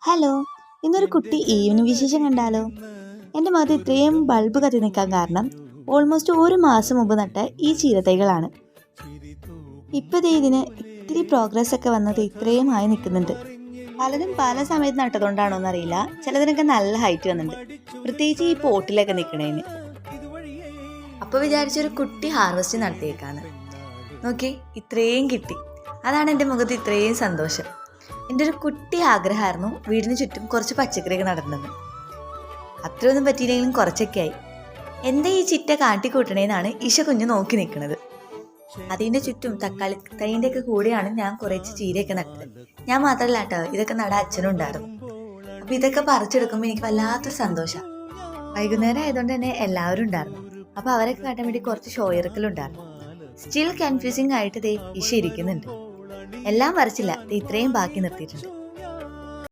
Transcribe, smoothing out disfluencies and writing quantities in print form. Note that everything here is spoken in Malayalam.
ഹലോ, ഇന്നൊരു കുട്ടി ഈവനിങ് വിശേഷം കണ്ടാലോ? എൻ്റെ മുഖത്ത് ഇത്രയും ബൾബ് കത്തി നിൽക്കാൻ കാരണം ഓൾമോസ്റ്റ് ഒരു മാസം മുമ്പ് നട്ട ഈ ചീരത്തൈകളാണ്. ഇപ്പോൾ ഇതിന് ഇത്തിരി പ്രോഗ്രസ് ഒക്കെ വന്നത് ഇത്രയും ആയി നിൽക്കുന്നുണ്ട്. പലരും പല സമയത്ത് നട്ടതുകൊണ്ടാണോ എന്നറിയില്ല, ചിലതിനൊക്കെ നല്ല ഹൈറ്റ് വന്നിട്ടുണ്ട്, പ്രത്യേകിച്ച് ഈ പോട്ടിലൊക്കെ നിൽക്കണേന്. അപ്പോൾ വിചാരിച്ചൊരു കുട്ടി ഹാർവെസ്റ്റ് നടത്തിയേക്കാണ്. നോക്കി, ഇത്രയും കിട്ടി. അതാണ് എൻ്റെ മുഖത്ത് ഇത്രയും സന്തോഷം. എൻ്റെ ഒരു കുട്ടി ആഗ്രഹമായിരുന്നു വീടിന് ചുറ്റും കുറച്ച് പച്ചക്കറിയൊക്കെ നടന്നത്. അത്രയൊന്നും പറ്റിയില്ലെങ്കിലും കുറച്ചൊക്കെ ആയി. എന്താ ഈ ചിറ്റ കാട്ടിക്കൂട്ടണേന്നാണ് ഈശ കുഞ്ഞ് നോക്കി നിൽക്കുന്നത്. അതിൻ്റെ ചുറ്റും തക്കാളി തൈൻ്റെ ഒക്കെ കൂടെയാണ് ഞാൻ കുറച്ച് ചീരയൊക്കെ നട്ടത്. ഞാൻ മാത്രമല്ല കേട്ടോ, ഇതൊക്കെ നടാൻ അച്ഛനും ഉണ്ടായിരുന്നു. അപ്പോൾ ഇതൊക്കെ പറിച്ചെടുക്കുമ്പോൾ എനിക്ക് വല്ലാത്തൊരു സന്തോഷമാണ്. വൈകുന്നേരം ആയതുകൊണ്ട് തന്നെ എല്ലാവരും ഉണ്ടായിരുന്നു. അപ്പോൾ അവരൊക്കെ കാട്ടാൻ വേണ്ടി കുറച്ച് ഷോയറക്കലുണ്ടായിരുന്നു. സ്റ്റിൽ കൺഫ്യൂസിങ് ആയിട്ട് ഈശ ഇരിക്കുന്നുണ്ട്. എല്ലാം വരച്ചില്ല, ഇത്രയും ബാക്കി നിർത്തിയിട്ടുണ്ട്.